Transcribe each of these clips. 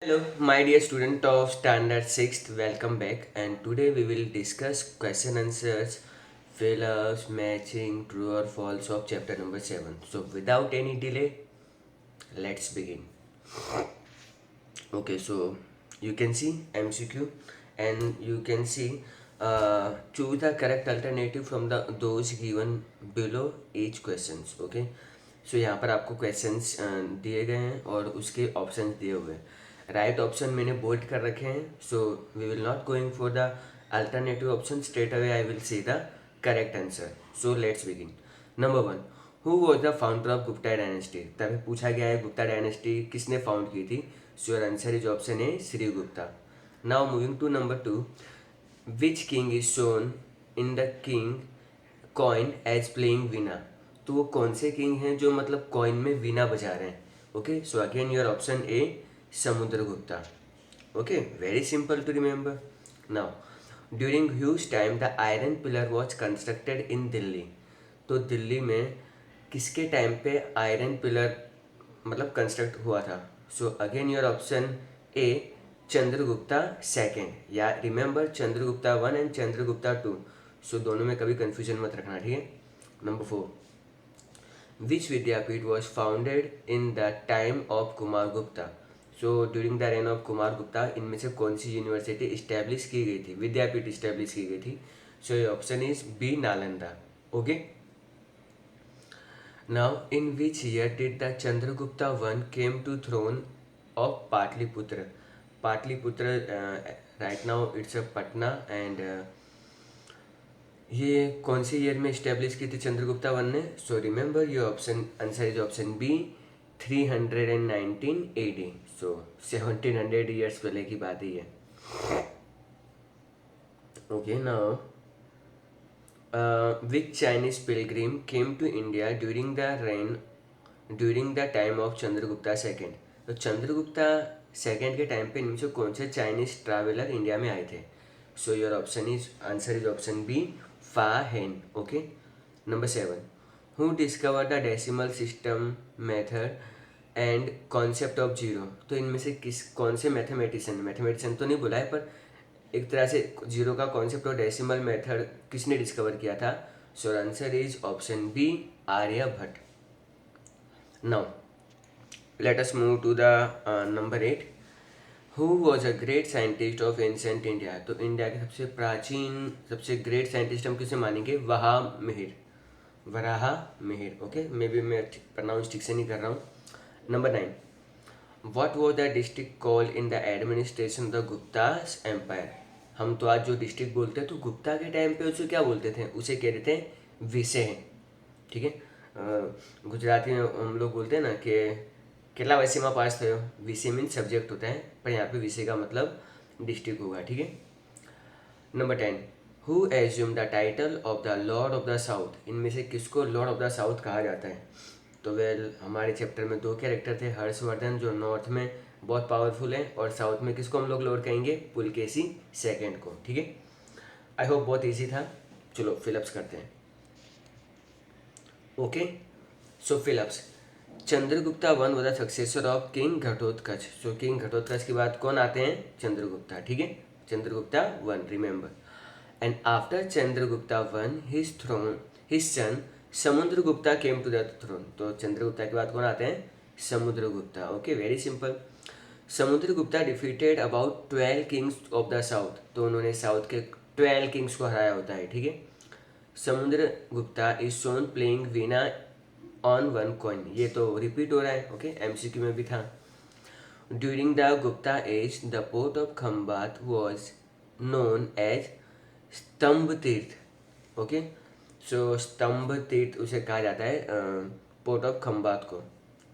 Hello, my dear student of Standard 6th, welcome back. And today we will discuss question answers, fill-ups, matching, true or false of chapter number 7. So, without any delay, let's begin. Okay, so you can see MCQ and you can see choose the correct alternative from the those given below each questions. Okay, so यहाँ पर आपको questions दिए गए हैं और उसके options दिए हुए हैं. राइट ऑप्शन मैंने बोल्ड कर रखे हैं. So we will not going for the alternative option. Straight away I will see the correct answer. So let's begin. Number 1, who was the founder of Gupta dynasty. तभी पूछा गया है गुप्ता डायनेस्टी किसने found की थी. So your answer is option A, Shri Gupta. Now moving to number 2, which king is shown in the king coin as playing veena. तो वो कौन से किंग हैं जो मतलब कॉइन में वीणा बजा रहे हैं. Okay, so again your option A, Samudragupta. Okay, very simple to remember. Now during whose time the iron pillar was constructed in Delhi. तो दिल्ली में किसके टाइम पे आयरन पिलर मतलब कंस्ट्रक्ट हुआ था. So again your option A, Chandragupta second. या remember Chandragupta 1 and Chandragupta 2. सो दोनों में कभी कंफ्यूजन मत रखना, ठीक है. Number 4, which vidyapeeth was founded in the time of Kumar Gupta. So during the reign of Kumar Gupta इनमें से कौन सी यूनिवर्सिटी इस्टेब्लिश की गई थी, विद्यापीठ इस्टेब्लिश की गई थी. सो ये option is B, Nalanda. Okay. Now in which year did the Chandragupta one came to throne of Pataliputra. Pataliputra right now it's a Patna and ये कौन से ईयर में इस्टेब्लिश की थी चंद्रगुप्ता वन ने. So remember your option answer is option B, 319 AD. So 1700 years पहले की बात ही है. Okay, now which Chinese pilgrim came to India during the time of Chandragupta second. तो चंद्रगुप्ता सेकेंड के टाइम पे इनमें से कौन से चाइनीज ट्रैवलर इंडिया में आए थे. So your option is answer is option B, Fa Hien. Okay. Number 7, who discover the decimal system method and concept of zero. तो इनमें से कौन से मैथमेटिशियन तो नहीं बुला है, पर एक तरह से जीरो का कॉन्सेप्ट और डेसिमल मेथड किसने डिस्कवर किया था. So answer is option B, Aryabhata. Now let us move to the number 8, who was a great scientist of ancient India. तो इंडिया के सबसे प्राचीन सबसे ग्रेट साइंटिस्ट हम किसे मानेंगे, Varahamihira. Okay, maybe मैं प्रोनाउंस ठीक से नहीं कर रहा हूँ. Number 9, what was the district call in the administration of the Guptas empire. हम तो आज जो डिस्ट्रिक्ट बोलते हैं तो गुप्ता के टाइम पे उसे क्या बोलते थे, उसे कहते थे विषय. ठीक है. गुजराती में हम लोग बोलते हैं ना कि केला वैसे में पास थे. विषय मीन सब्जेक्ट होता है, पर यहाँ पे विषय का मतलब डिस्ट्रिक्ट होगा. ठीक है. Number 10, who assume the title of the Lord of the south. इनमें से किसको लॉर्ड ऑफ द साउथ कहा जाता है. तो हमारे चैप्टर में दो कैरेक्टर थे, हर्षवर्धन जो नॉर्थ में बहुत पावरफुल है, और साउथ में किसको हम लोग लॉर्ड कहेंगे, पुलकेशी सेकेंड को. ठीक है. आई होप बहुत ईजी था. चलो फिलअप्स करते हैं. Okay, so fill ups. Chandragupta one was the successor of king Ghatotkacha. So king Ghatotkacha के बाद कौन आते हैं, चंद्रगुप्ता. ठीक है. Chandragupta one, remember. And after Chandragupta one his son Samudragupta came to the throne. तो चंद्रगुप्ता के बाद कौन आते हैं, Samudragupta. Okay, very simple. Samudragupta defeated about 12 kings of the south. तो उन्होंने साउथ के 12 किंग्स को हराया होता है. ठीक है. Samudragupta is shown playing Veena on one coin. ये तो रिपीट हो रहा है. ओके, एमसीक्यू में भी था. During the Gupta age the port of Khambhat was known as Stambha Tirtha. Okay, सो स्तंभ तीर्थ उसे कहा जाता है पोर्ट ऑफ खम्बात को,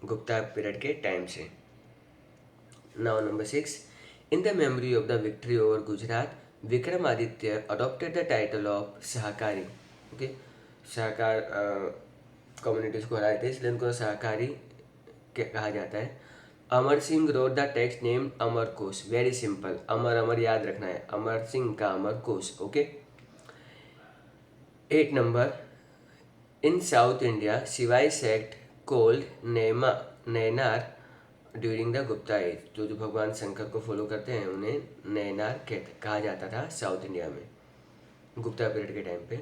गुप्ता पीरियड के टाइम से. Now number 6, in the memory of the victory over Gujarat Vikramaditya adopted the title of Shakari. Okay, सहकार कम्युनिटीज को हराए थे इसलिए उनको सहकारी कहा जाता है. Amar Singh wrote the text name Amar Kosh. Very simple, Amar Amar याद रखना है, अमर सिंह का Amarkosh. Okay. 8 number, in south India Shaivite sect called Nayanar during the Gupta age, जो भगवान शंकर को फॉलो करते हैं उन्हें नयनार कहा जाता था साउथ इंडिया में गुप्ता पीरियड के टाइम पे।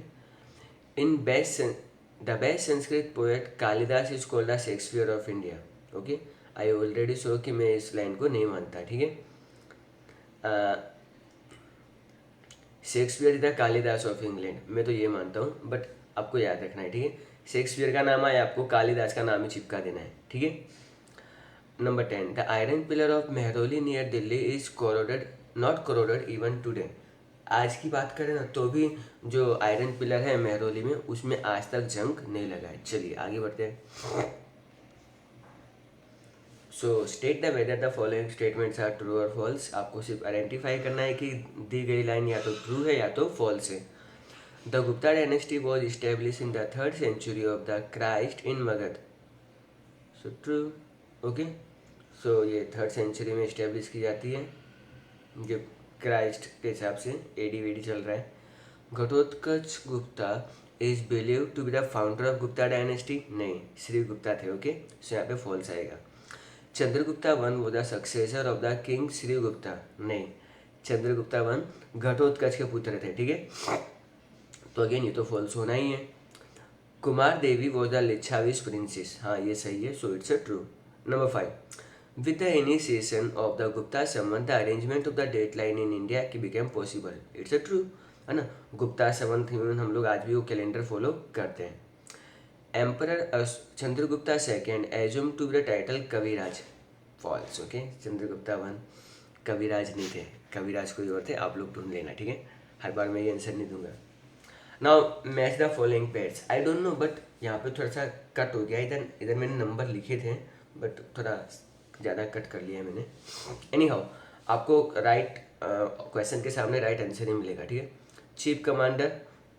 In the best Sanskrit poet Kalidas is called the Shakespeare of India. Okay, I already so कि मैं इस लाइन को नहीं मानता, ठीक है। Shakespeare is the Kalidas of England, मैं तो ये मानता हूँ, बट आपको याद रखना है, ठीक है। शेक्सपियर का नाम आया, आपको कालिदास का नाम ही चिपका देना है, ठीक है। Number 10, the iron pillar of Mehrauli near Delhi is corroded, not corroded even today. आज की बात करें ना तो भी जो आयरन पिलर है मेहरौली में, उसमें आज तक जंग नहीं लगा है। चलिए आगे बढ़ते हैं। So state the whether the following statements are true और फॉल्स। आपको सिर्फ आइडेंटिफाई करना है कि दी गई लाइन या तो ट्रू है या तो फॉल्स है। The Gupta dynasty was establish in the 3rd century of the Christ in Magadh. So true, okay. So ये 3rd century में इस्टेब्लिश की जाती है, जो क्राइस्ट के हिसाब से एडी वेडी चल रहा है। Ghatotkacha Gupta is believe to be the founder of Gupta dynasty, नहीं, श्री गुप्ता थे, ओके। सो यहाँ पे फॉल्स आएगा। चंद्रगुप्ता वन वो the successor of the king Shri Gupta, नहीं, चंद्रगुप्ता वन घटोत्कच के पुत्र थे, ठीक है। तो अगेन ये तो फॉल्स होना ही है। कुमार देवी वो द लिच्छावीस प्रिंसेस, हाँ ये सही है, so it's a true. Number 5, with the initiation of the Gupta Samvat the arrangement of the date line in India की became possible, it's a true, है ना। गुप्ता संवत हम लोग आज भी वो कैलेंडर फॉलो करते हैं। Emperor Chandragupta second assume to be the title Kaviraj, false, okay. Chandragupta one Kaviraj नहीं थे, कविराज कोई और थे, आप लोग ढूंढ लेना, ठीक है। हर बार मैं ये आंसर नहीं दूंगा। Now match the following pairs, I don't know, but यहाँ पे थोड़ा सा कट हो गया, इधर मैंने नंबर लिखे थे बट थोड़ा ज़्यादा कट कर लिया है मैंने। एनी हाउ, आपको राइट क्वेश्चन के सामने राइट आंसर ही मिलेगा, ठीक है। चीफ कमांडर,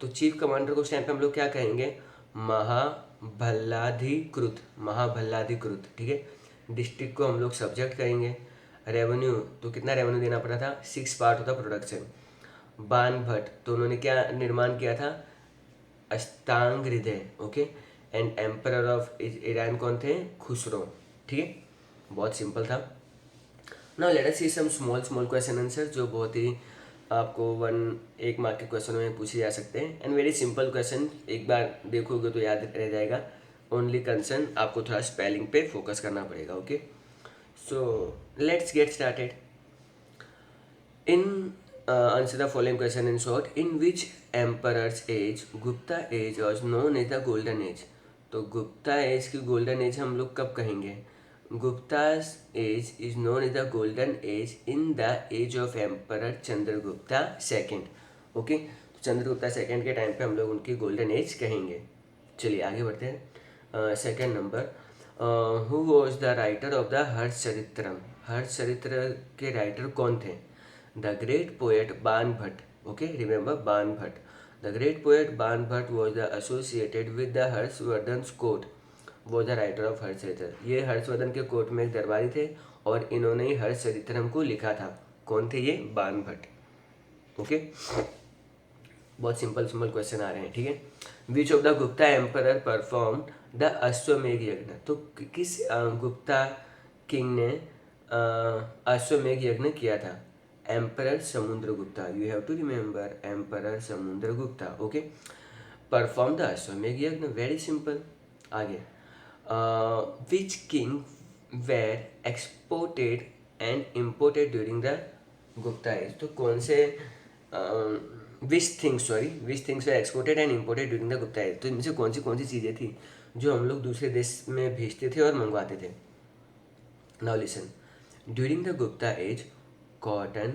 तो चीफ कमांडर को उस टाइम पे हम लोग क्या कहेंगे, महाभल्लाधिकृत, महाभल्लाधिकृत, ठीक है। डिस्ट्रिक्ट को हम लोग सब्जेक्ट कहेंगे। रेवेन्यू, तो कितना रेवेन्यू देना पड़ा था, 6 पार्ट ऑफ द प्रोडक्शन। बान भट्ट, तो उन्होंने क्या निर्माण किया था, अष्टांग हृदय, okay. And emperor of Iran कौन थे, खुसरो, ठीक है। बहुत सिंपल था। नाउ लेट अस सी सम स्मॉल क्वेश्चन आंसर जो बहुत ही आपको 1 मार्क के क्वेश्चन में पूछे जा सकते हैं। एंड वेरी सिंपल क्वेश्चन, एक बार देखोगे तो याद रह जाएगा। ओनली कंसर्न आपको थोड़ा स्पेलिंग पे फोकस करना पड़ेगा, okay. So let's get started. In answer the following question in short. In which emperor's age Gupta age was known as the golden age? तो गुप्ता एज की गोल्डन एज हम लोग कब कहेंगे, Gupta's age is known as the golden age in the age of emperor Chandragupta second, okay. तो Chandragupta second के time पे हम लोग उनकी गोल्डन एज कहेंगे। चलिए आगे बढ़ते हैं। Second number, who was the writer of the Harshacharitram, Harshacharitra के राइटर कौन थे, the great poet Ban Bhatt, okay, remember Ban Bhatt. The great poet Ban Bhatt was the associated with the Harshvardhan's court, was the writer of Harshacharita. ये हर्षवर्धन के court में एक दरबारी थे और इन्होंने ही हर्षचरित्रम को लिखा था। कौन थे ये, बान भट्ट, ओके। बहुत सिंपल क्वेश्चन आ रहे हैं, ठीक है। Which of the Gupta emperor perform the Ashvamedha yajna, तो किस गुप्ता किंग ने अश्वमेघ यज्ञ किया था, emperor Samudragupta, you have to remember emperor Samudragupta, okay. Perform the Ashvamedha yajna, very simple. आगे, which king were exported and imported during the Gupta age, तो कौन से which things were exported and imported during the Gupta age, तो इनमें से कौन सी चीज़ें थी जो हम लोग दूसरे देश में भेजते थे और मंगवाते थे। Now listen, during the Gupta age cotton,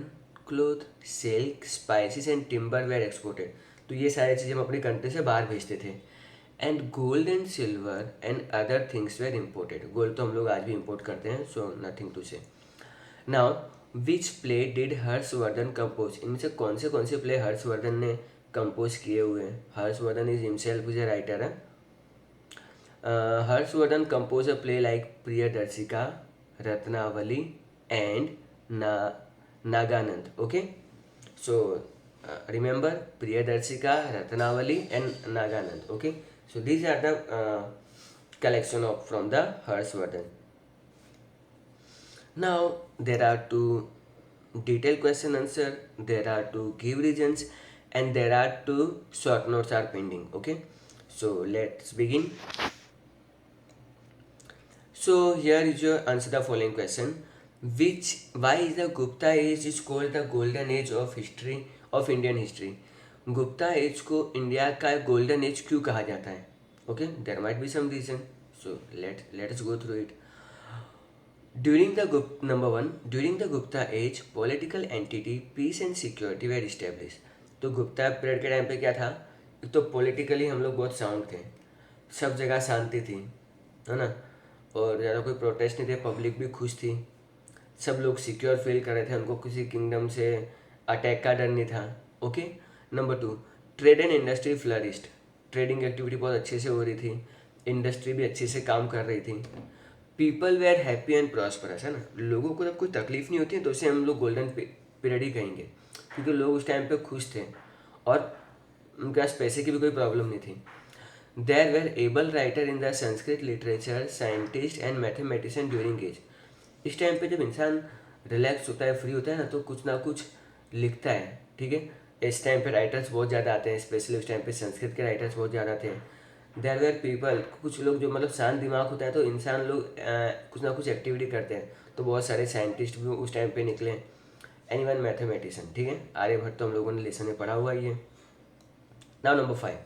cloth, silk, spices and timber were exported, तो ये सारी चीज़ें हम अपनी कंट्री से बाहर भेजते थे। And gold and silver and other things were imported, gold तो हम लोग आज भी इम्पोर्ट करते हैं, so nothing to say. Now which play did Harshavardhana compose, इनमें से कौन से प्ले हर्षवर्धन ने कंपोज किए हुए हैं, Harshavardhan is himself is a writer है। Harshavardhan compose a play like Priyadarshika, Ratnavali and Naganand, okay. So remember Priyadarshika, Ratnavali and Naganand, okay. So these are the collection of from the Harshvardhan. Now there are two detailed question answer, there are two give reasons, and there are two short notes are pending. Okay, so let's begin. So here is your answer the following question. Which why is the Gupta age is called the golden age of history of Indian history? Gupta age को India का golden age क्यों कहा जाता है? Okay, there might be some reason, so let's go through it. Number one, during the Gupta age, political entity, peace and security were established. तो Gupta period के time पे क्या था? एक तो पॉलिटिकली हम लोग बहुत साउंड थे, सब जगह शांति थी, है ना, और ज़्यादा कोई प्रोटेस्ट नहीं थे, पब्लिक भी खुश थी, सब लोग सिक्योर फील कर रहे थे, उनको किसी किंगडम से अटैक का डर नहीं था. Okay. Number two, trade and industry flourished. Trading activity बहुत अच्छे से हो रही थी, इंडस्ट्री भी अच्छे से काम कर रही थी. People were happy and prosperous, है ना, लोगों को जब कोई तकलीफ नहीं होती है तो उसे हम लोग गोल्डन पीरियड ही कहेंगे, क्योंकि लोग उस टाइम पे खुश थे और उनके पास पैसे की भी कोई प्रॉब्लम नहीं थी. There were able writer in the Sanskrit literature, scientist and mathematician during age. इस टाइम पे जब इंसान रिलैक्स होता है, फ्री होता है ना, तो कुछ ना कुछ लिखता है. ठीक है, इस टाइम पे राइटर्स बहुत ज़्यादा आते हैं, स्पेशली उस टाइम पे संस्कृत के राइटर्स बहुत ज़्यादा थे. देयर वेर पीपल, कुछ लोग जो मतलब शांत दिमाग होता है तो इंसान लोग कुछ ना कुछ एक्टिविटी करते हैं, तो बहुत सारे साइंटिस्ट भी उस टाइम पे निकले. Any one mathematician. ठीक है, आर्यभट्ट तो हम लोगों ने लेसन में पढ़ा हुआ ही है. Now number 5,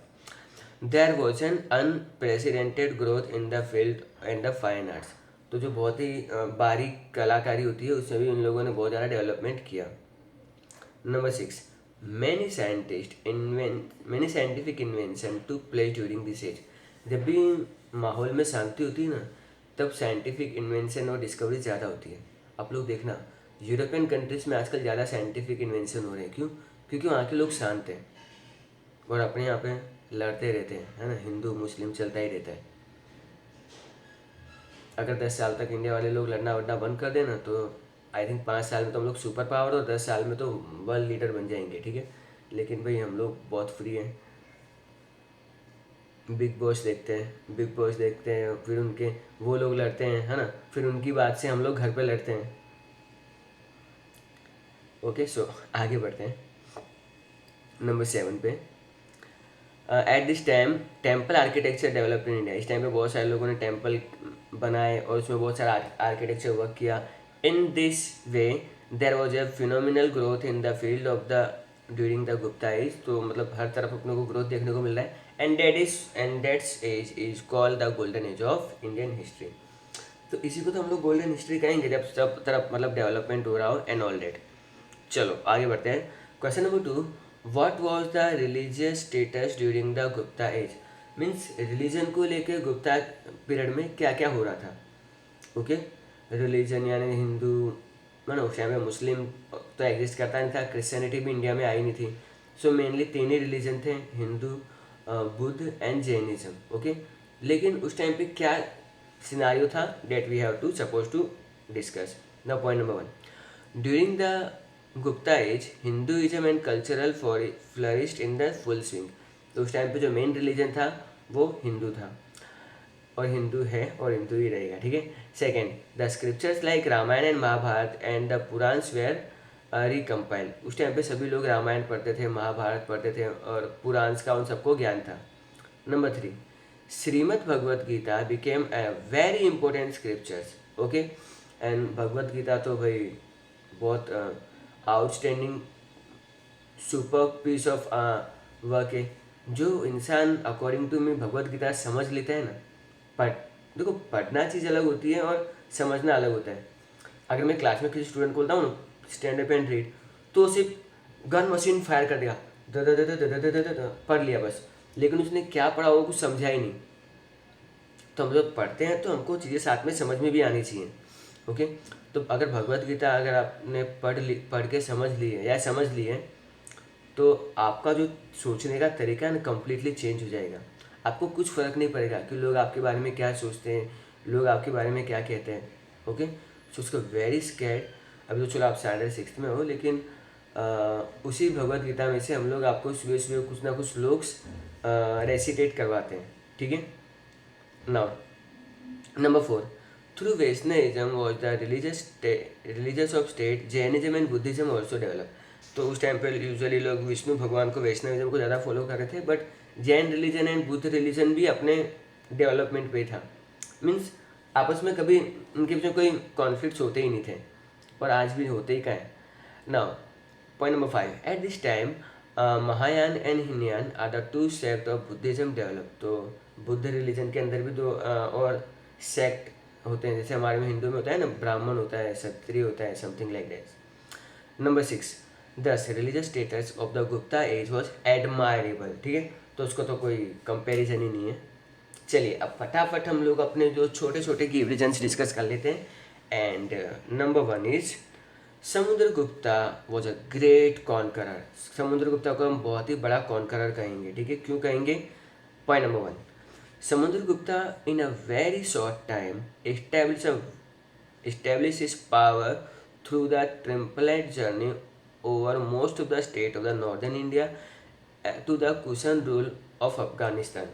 there was an unprecedented growth in the field and the fine arts. तो जो बहुत ही बारीक कलाकारी होती है उसमें भी उन लोगों ने बहुत ज़्यादा डेवलपमेंट किया. Number 6, many scientific invention took place during this age. जब भी माहौल में शांति होती है ना, तब साइंटिफिक इन्वेंशन और डिस्कवरी ज़्यादा होती है. आप लोग देखना, यूरोपियन कंट्रीज़ में आजकल ज़्यादा साइंटिफिक इन्वेंशन हो रहे हैं. क्यों? क्योंकि वहाँ के लोग शांत हैं और अपने यहाँ पे लड़ते रहते हैं, है ना, हिंदू मुस्लिम चलता ही रहता है. अगर 10 साल तक इंडिया वाले लोग लड़ना वड़ना बंद कर देना तो आई थिंक 5 साल में तो हम लोग सुपर पावर और 10 साल में तो वर्ल्ड लीडर बन जाएंगे. ठीक है, लेकिन भाई हम लोग बहुत फ्री हैं. बिग बॉस देखते हैं, फिर उनके वो लोग लड़ते हैं, है ना, फिर उनकी बात से हम लोग घर पे लड़ते हैं. ओके, सो आगे बढ़ते हैं. नंबर 7 पे, eight this time temple architecture developed in India. इस टाइम पे बहुत सारे लोगों ने टेम्पल बनाए और उसमें बहुत सारा आर्किटेक्चर वर्क किया. In this way there was a phenomenal growth in the field of the during the Gupta age. तो मतलब हर तरफ अपने को ग्रोथ देखने को मिल रहा है. And that's age is called the golden age of Indian history. तो इसी को तो हम लोग गोल्डन हिस्ट्री कहेंगे जब सब तरफ मतलब डेवलपमेंट हो रहा हो एंड ऑल डेट. चलो आगे बढ़ते हैं. Question number 2, what was the religious status during the Gupta age. Means religion को लेके गुप्ता पीरियड में क्या क्या हो रहा था. ओके, रिलीजन यानी हिंदू, मानो उस टाइम में मुस्लिम तो एग्जिस्ट करता नहीं था, क्रिश्चियनिटी भी इंडिया में आई नहीं थी. सो मेनली 3 ही रिलीजन थे, हिंदू, बुद्ध एंड जैनिज्म. ओके, लेकिन उस टाइम पे क्या सिनारियो था, that we have to suppose to discuss. The point number 1, during the Gupta age Hinduism and cultural flourished in the full swing. तो उस टाइम पे जो मेन रिलीजन था वो हिंदू था और हिंदू है और हिंदू ही रहेगा. ठीक है. Second, the scriptures like Ramayana and Mahabharata and the Puranas were recompile. उस टाइम पे सभी लोग रामायण पढ़ते थे, महाभारत पढ़ते थे और पुराण्स का उन सबको ज्ञान था. Number 3, Shrimad Bhagavad Gita became a very important scriptures. Okay, and Bhagavad Gita तो भाई बहुत outstanding super piece of work है. जो इंसान according to me Bhagavad Gita समझ लेता है ना, देखो पढ़ना चीज़ अलग होती है और समझना अलग होता है. अगर मैं क्लास में किसी स्टूडेंट को बोलता हूँ ना स्टैंड अप एंड रीड, तो सिर्फ गन मशीन फायर कर देगा, the the the the the the the the पढ़ लिया बस, लेकिन उसने क्या पढ़ा वो कुछ समझा ही नहीं. तो हम जब पढ़ते हैं तो हमको चीज़ें साथ में समझ में भी आनी चाहिए. ओके, तो अगर भगवद गीता अगर आपने पढ़ के समझ ली है या समझ ली है तो आपका जो सोचने का तरीका है ना कम्प्लीटली चेंज हो जाएगा. आपको कुछ फ़र्क नहीं पड़ेगा कि लोग आपके बारे में क्या सोचते हैं, लोग आपके बारे में क्या कहते हैं. ओके, सो उसको वेरी स्कैर्ड. अभी तो चलो आप स्टैंडर्ड 6th में हो, लेकिन उसी भगवद गीता में से हम लोग आपको सुबह सुबह कुछ ना कुछ श्लोक्स रेसिटेट करवाते हैं. ठीक है. Now number 4, Through Vaishnavism was the religious of state, Jainism and Buddhism also developed. तो उस टाइम पे यूजुअली लोग विष्णु भगवान को वैष्णविज्म को ज़्यादा फॉलो कर रहे थे, but Jain religion and Buddha religion भी अपने डेवलपमेंट पे था. मीन्स आपस में कभी उनके बीच में कोई कॉन्फ्लिक्ट्स होते ही नहीं थे, और आज भी होते ही का है. Now point number 5. At this time Mahayana and Hinayana are the two sect of Buddhism develop. तो बुद्ध रिलीजन के अंदर भी दो और सेक्ट होते हैं, जैसे हमारे में हिंदू में होता है ना, ब्राह्मण होता है, क्षत्रिय होता है, something like that. Number 6. Thus religious status of the Gupta age was admirable. ठीक है, तो उसको तो कोई कंपेरिजन ही नहीं है. चलिए अब फटाफट हम लोग अपने जो छोटे छोटे की रीजन्स डिस्कस कर लेते हैं. And number 1 is Samudragupta was a great conqueror. Samudragupta को हम बहुत ही बड़ा कॉन्करर कहेंगे. ठीक है, क्यों कहेंगे? Point number 1. Samudragupta in a very short time established his power through the triumphant journey over most of the state of the northern India to the Kushan rule of Afghanistan.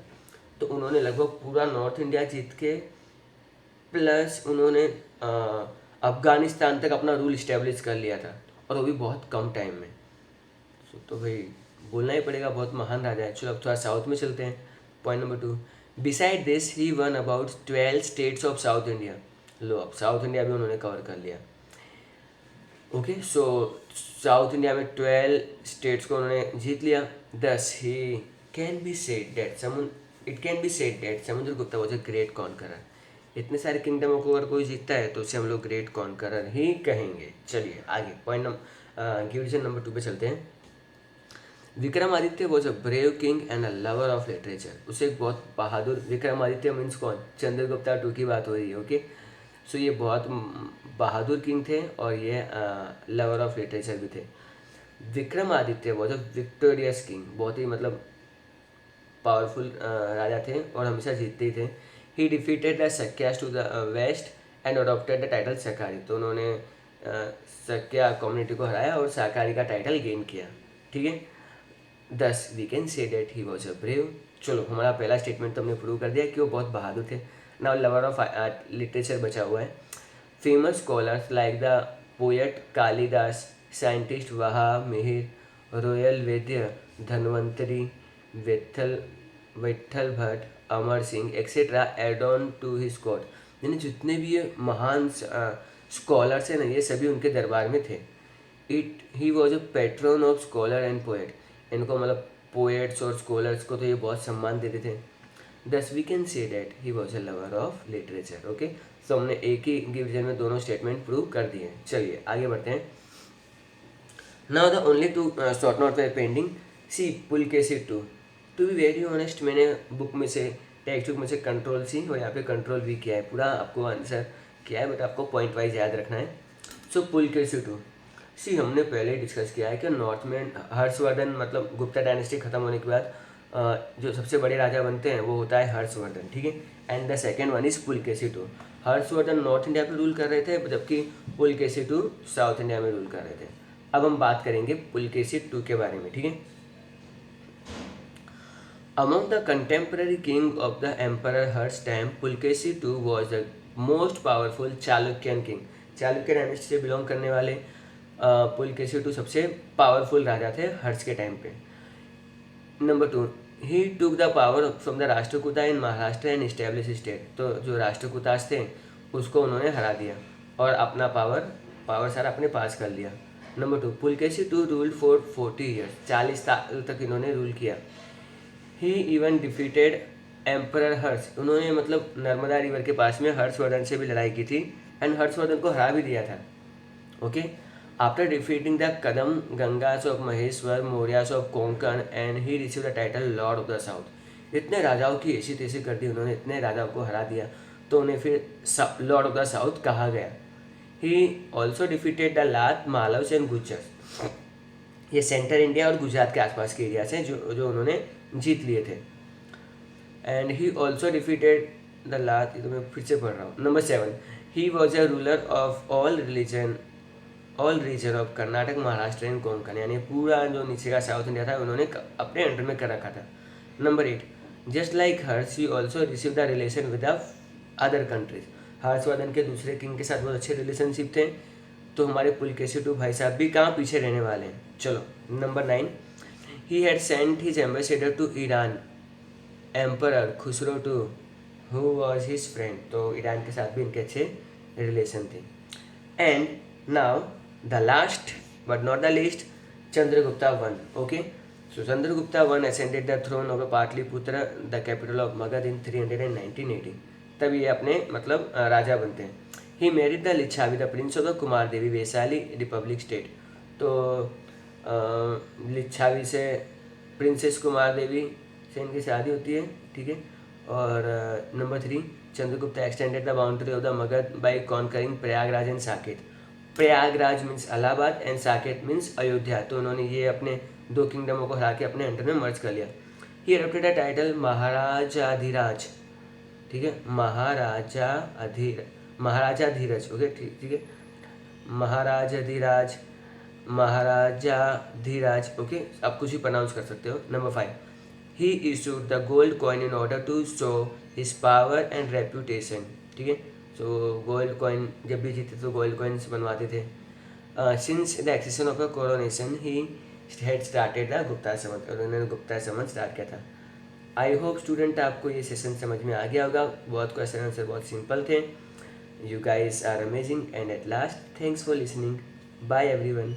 तो उन्होंने लगभग पूरा नॉर्थ इंडिया जीत के plus उन्होंने अफगानिस्तान तक अपना rule establish कर लिया था, और वो भी बहुत कम टाइम में. तो भाई बोलना ही पड़ेगा, बहुत महान राजा है. चलो अब थोड़ा साउथ में चलते हैं. Point number 2. Beside this he won about 12 states of South India. लो अब साउथ इंडिया भी उन्होंने कवर कर लिया. ओके, सो साउथ इंडिया में 12 स्टेट्स को उन्होंने जीत लिया. दस he can be said that Samudragupta was a great conqueror. इतने सारे किंगडमों को अगर कोई जीतता है तो उसे हम लोग ग्रेट कॉन्करर ही कहेंगे. चलिए आगे पॉइंट गिविजन नंबर 2 पे चलते हैं. Vikramaditya was a brave king and a lover of literature. उसे एक बहुत बहादुर, विक्रमादित्य मीन्स कौन? चंद्रगुप्ता 2 की बात हो रही है. ओके, सो ये बहुत बहादुर किंग थे और ये लवर ऑफ लिटरेचर भी थे. Vikramaditya was a victorious king. बहुत ही मतलब पावरफुल राजा थे और हमेशा जीतते ही थे. He defeated the Shakas to the west and adopted the title Shakari. तो उन्होंने सक्या कम्युनिटी को हराया और साकारी का टाइटल गेन किया. ठीक है, thus we can say that he was a brave. चलो हमारा पहला स्टेटमेंट तो हमने प्रूव कर दिया कि वो बहुत बहादुर थे. नाउ लवर ऑफ लिटरेचर बचा हुआ है. Famous scholars like the poet Kalidas, scientist Varaha Mihir, royal vaidya, Dhanvantari, Vitthal Bhatt, Amar Singh etcetera add on to his court. यानी जितने भी ये महान स्कॉलर्स हैं ना, ये सभी उनके दरबार में थे. He was a patron of scholar and poet. इनको मतलब पोएट्स और स्कॉलर्स को तो ये बहुत सम्मान देते थे. Thus we can say that he was a lover of literature. Okay, तो हमने एक ही डिवीजन में दोनों स्टेटमेंट प्रूव कर दिए. चलिए आगे बढ़ते हैं. Now the only two short note way pending. See Pulakeshi 2. To be very honest, मैंने बुक में से टेक्स्ट बुक में से कंट्रोल सी और यहाँ पे कंट्रोल वी किया है. पूरा आपको आंसर किया है, बट आपको पॉइंट वाइज याद रखना है. सो पुलकेशी 2. सी हमने पहले ही डिस्कस किया है कि नॉर्थ में हर्षवर्धन, मतलब गुप्ता डायनेस्टी खत्म होने के बाद जो सबसे बड़े राजा बनते हैं वो होता है हर्षवर्धन. ठीक है, and the second one is Pulakeshi 2. Harshvardhan north India पे रूल कर रहे थे, जबकि पुलकेशी 2 साउथ इंडिया में रूल कर रहे थे. अब हम बात करेंगे पुलकेशी 2 के बारे में. ठीक है, among the contemporary king of the emperor Harsh time, Pulakeshi 2 was the most powerful Chalukyan king. Chalukya dynasty से बिलोंग करने वाले पुलकेशी 2 सबसे पावरफुल राजा थे हर्ष के टाइम पे. Number 2, he took the power from the Rashtrakuta in Maharashtra and establish state. तो जो राष्ट्रकूटास थे उसको उन्होंने हरा दिया और अपना पावर सारा अपने पास कर लिया. Number 2, Pulakeshi 2 ruled for 40 years. 40 साल तक इन्होंने रूल किया. ही इवन डिफीटेड एम्परर हर्ष. उन्होंने मतलब नर्मदा रिवर के पास में हर्षवर्धन से भी लड़ाई की थी एंड हर्षवर्धन को हरा भी दिया था. Okay, after defeating the Kadam Gangas of Maheshwar, Mauryas of Konkan and he receive the title lord of the south. इतने राजाओं की ऐसी तैसी कर दी उन्होंने, इतने राजाओं को हरा दिया तो उन्हें फिर लॉर्ड ऑफ द साउथ कहा गया. ही ऑल्सो डिफीटेड द लात, मालव्स एंड गुज्जर. ये सेंट्रल इंडिया और गुजरात के आसपास के एरियाज हैं जो उन्होंने जीत लिए थे. And he also defeated the Lata, ये तो मैं फिर से पढ़ रहा हूँ. Number 7, he was a ruler of all region of Karnataka, Maharashtra and Konkan. यानी पूरा जो नीचे का साउथ इंडिया था उन्होंने अपने अंडर में कर रखा था. Number 8, just like Harsh he also receive the relation with the other countries. Harshvardhan के दूसरे किंग के साथ बहुत अच्छे रिलेशनशिप थे। तो हमारे पुलकेशी टू भाई साहब भी कहाँ पीछे रहने वाले हैं। चलो number 9, he had sent his ambassador to Iran emperor Khusro to who was his friend. तो ईरान के साथ भी इनके अच्छे रिलेशन थे। And now the last but not the least, Chandragupta one. Okay, so Chandragupta one ascended the throne of Pataliputra the capital of Magadh in 319 AD। तब ये अपने मतलब राजा बनते हैं। He married the Lichchhavi the prince of the Kumar Devi Vaishali Republic state. तो लिच्छावी से princess Kumar देवी से इनकी शादी होती है, ठीक है। और number 3, Chandragupta extended the boundary of the Magadh by conquering Prayagraj and Saket. Prayagraj means Allahabad and Saket means Ayodhya. तो उन्होंने ये अपने 2 किंगडमों को हरा के अपने अंडर में मर्ज कर लिया। ही एडॉप्टेड द टाइटल महाराजाधिराज, ठीक है, महाराजाधिराज। ओके, ठीक है, महाराजाधिराज। ओके, आप कुछ भी प्रोनाउंस कर सकते हो। Number 5, he issued the gold coin in order to show his power and reputation, ठीक है। सो गोल्ड कॉइन जब भी जीते तो गोल्ड कॉइन्स बनवाते थे। Since the accession of the coronation he had started the Gupta Samvat, और उन्होंने गुप्ता संवत स्टार्ट किया था। आई होप स्टूडेंट आपको ये सेशन समझ में आ गया होगा। बहुत क्वेश्चन आंसर बहुत सिंपल थे। You guys are amazing and at last thanks for listening. Bye everyone.